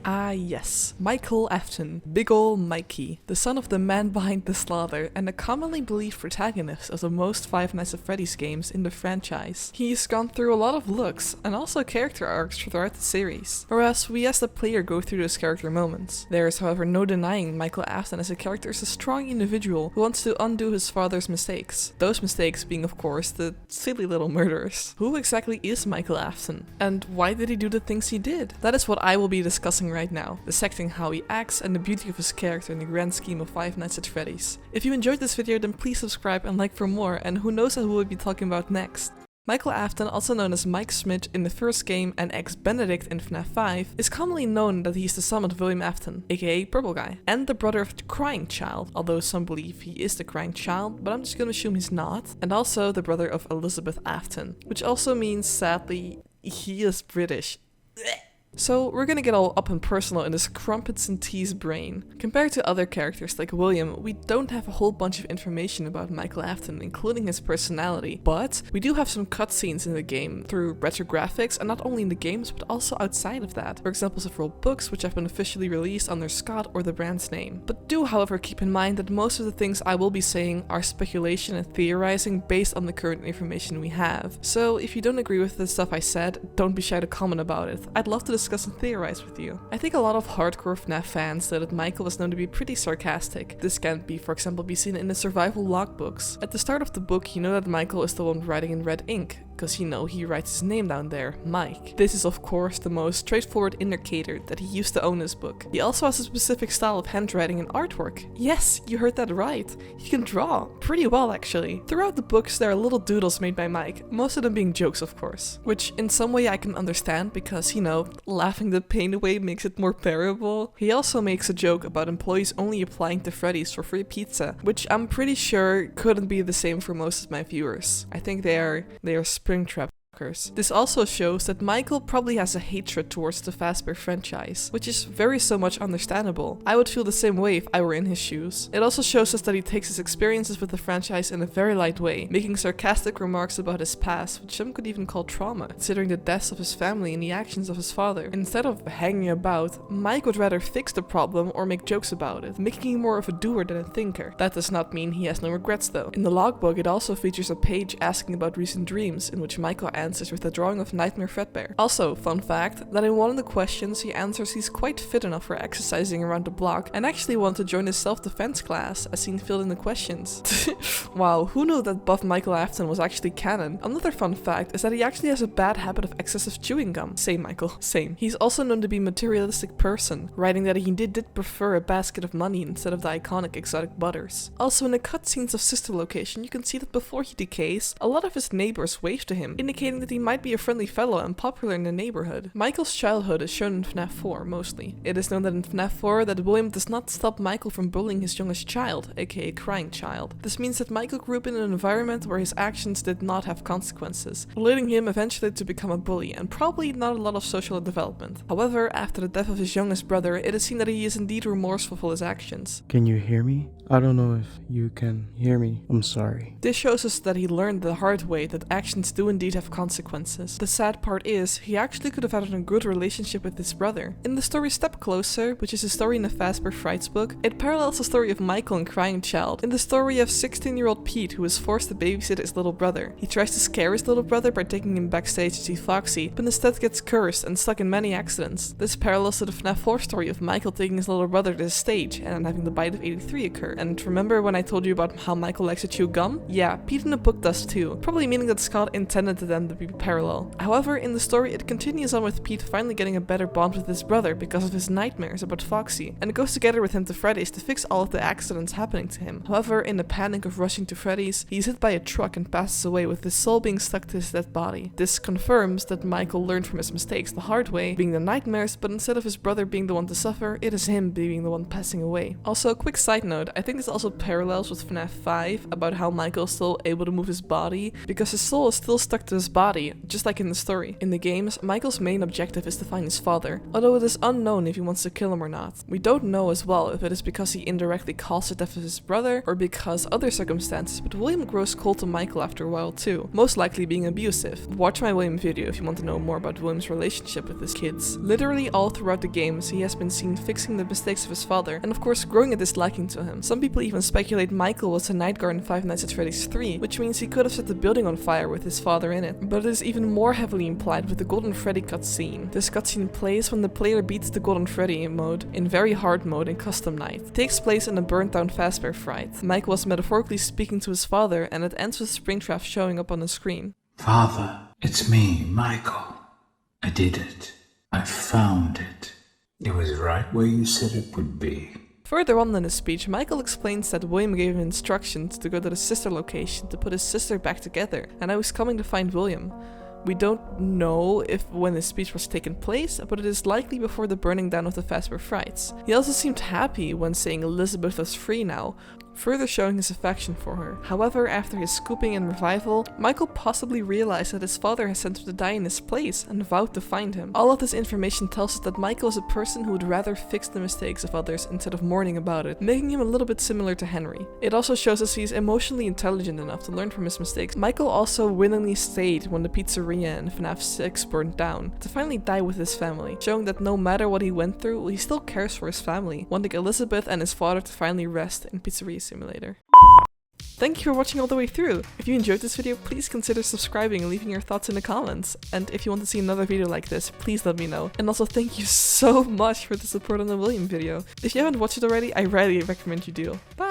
Ah yes, Michael Afton, big ol' Mikey, the son of the man behind the slaughter and a commonly believed protagonist of the most Five Nights at Freddy's games in the franchise. He's gone through a lot of looks and also character arcs throughout the series, whereas we as the player go through those character moments. There is however no denying Michael Afton as a character is a strong individual who wants to undo his father's mistakes. Those mistakes being of course the silly little murders. Who exactly is Michael Afton? And why did he do the things he did? That is what I will be discussing right now, dissecting how he acts and the beauty of his character in the grand scheme of Five Nights at Freddy's. If you enjoyed this video then please subscribe and like for more, and who knows who we'll be talking about next. Michael Afton, also known as Mike Schmidt in the first game and ex-Benedict in FNAF 5, is commonly known that he is the son of William Afton, aka Purple Guy, and the brother of the Crying Child, although some believe he is the Crying Child, but I'm just gonna assume he's not, and also the brother of Elizabeth Afton, which also means, sadly, he is British. So we're gonna get all up and personal in this crumpets and teas brain. Compared to other characters like William, we don't have a whole bunch of information about Michael Afton, including his personality, but we do have some cutscenes in the game through retrographics, and not only in the games but also outside of that. For example, several books which have been officially released under Scott or the brand's name. But do however keep in mind that most of the things I will be saying are speculation and theorizing based on the current information we have. So if you don't agree with the stuff I said, don't be shy to comment about it. I'd love to discuss and theorize with you. I think a lot of hardcore FNAF fans know that Michael was known to be pretty sarcastic. This can be, for example, be seen in the survival logbooks. At the start of the book, you know that Michael is the one writing in red ink, because you know he writes his name down there, Mike. This is of course the most straightforward indicator that he used to own his book. He also has a specific style of handwriting and artwork. Yes, you heard that right. He can draw, pretty well actually. Throughout the books there are little doodles made by Mike, most of them being jokes of course. Which in some way I can understand because, you know, laughing the pain away makes it more bearable. He also makes a joke about employees only applying to Freddy's for free pizza, which I'm pretty sure couldn't be the same for most of my viewers. I think they are Springtrap. This also shows that Michael probably has a hatred towards the Fazbear franchise, which is very so much understandable. I would feel the same way if I were in his shoes. It also shows us that he takes his experiences with the franchise in a very light way, making sarcastic remarks about his past, which some could even call trauma, considering the deaths of his family and the actions of his father. Instead of hanging about, Mike would rather fix the problem or make jokes about it, making him more of a doer than a thinker. That does not mean he has no regrets though. In the logbook it also features a page asking about recent dreams, in which Michael answers with a drawing of Nightmare Fredbear. Also, fun fact, that in one of the questions he answers he's quite fit enough for exercising around the block and actually wanted to join his self-defense class, as seen filled in the questions. Wow, who knew that buff Michael Afton was actually canon? Another fun fact is that he actually has a bad habit of excessive chewing gum. Same Michael, same. He's also known to be a materialistic person, writing that he did prefer a basket of money instead of the iconic exotic butters. Also in the cutscenes of Sister Location you can see that before he decays, a lot of his neighbors wave to him, indicating that he might be a friendly fellow and popular in the neighborhood. Michael's childhood is shown in FNAF 4 mostly. It is known that in FNAF 4 that William does not stop Michael from bullying his youngest child, aka Crying Child. This means that Michael grew up in an environment where his actions did not have consequences, leading him eventually to become a bully and probably not a lot of social development. However, after the death of his youngest brother, it is seen that he is indeed remorseful for his actions. Can you hear me? I don't know if you can hear me. I'm sorry. This shows us that he learned the hard way that actions do indeed have consequences. The sad part is, he actually could have had a good relationship with his brother. In the story Step Closer, which is a story in the Fazbear Frights book, it parallels the story of Michael and Crying Child. In the story of 16-year-old Pete, who is forced to babysit his little brother. He tries to scare his little brother by taking him backstage to see Foxy, but instead gets cursed and stuck in many accidents. This parallels to the FNAF 4 story of Michael taking his little brother to the stage and having the bite of 83 occur. And remember when I told you about how Michael likes to chew gum? Yeah, Pete in the book does too, probably meaning that Scott intended them to be parallel. However, in the story it continues on with Pete finally getting a better bond with his brother because of his nightmares about Foxy, and goes together with him to Freddy's to fix all of the accidents happening to him. However, in the panic of rushing to Freddy's, he's hit by a truck and passes away with his soul being stuck to his dead body. This confirms that Michael learned from his mistakes the hard way, being the nightmares, but instead of his brother being the one to suffer, it is him being the one passing away. Also, a quick side note, I think this also parallels with FNAF 5 about how Michael is still able to move his body because his soul is still stuck to his body body, just like in the story. In the games, Michael's main objective is to find his father, although it is unknown if he wants to kill him or not. We don't know as well if it is because he indirectly caused the death of his brother or because other circumstances, but William grows cold to Michael after a while too, most likely being abusive. Watch my William video if you want to know more about William's relationship with his kids. Literally all throughout the games, he has been seen fixing the mistakes of his father, and of course growing a disliking to him. Some people even speculate Michael was a night guard in Five Nights at Freddy's 3, which means he could have set the building on fire with his father in it. But it is even more heavily implied with the Golden Freddy cutscene. This cutscene plays when the player beats the Golden Freddy mode in very hard mode in Custom Night. It takes place in a burnt down Fazbear Fright. Michael was metaphorically speaking to his father, and it ends with Springtrap showing up on the screen. Father, it's me, Michael. I did it. I found it. It was right where you said it would be. Further on in his speech, Michael explains that William gave him instructions to go to the sister location to put his sister back together, and I was coming to find William. We don't know if when his speech was taking place, but it is likely before the burning down of the Fazbear Frights. He also seemed happy when saying Elizabeth was free now, further showing his affection for her. However, after his scooping and revival, Michael possibly realized that his father has sent him to die in his place and vowed to find him. All of this information tells us that Michael is a person who would rather fix the mistakes of others instead of mourning about it, making him a little bit similar to Henry. It also shows us he's emotionally intelligent enough to learn from his mistakes. Michael also willingly stayed when the pizzeria in FNAF 6 burned down, to finally die with his family, showing that no matter what he went through, he still cares for his family, wanting Elizabeth and his father to finally rest in Pizzeria Simulator. Thank you for watching all the way through. If you enjoyed this video, please consider subscribing and leaving your thoughts in the comments. And if you want to see another video like this, please let me know. And also thank you so much for the support on the William video. If you haven't watched it already, I really recommend you do. Bye!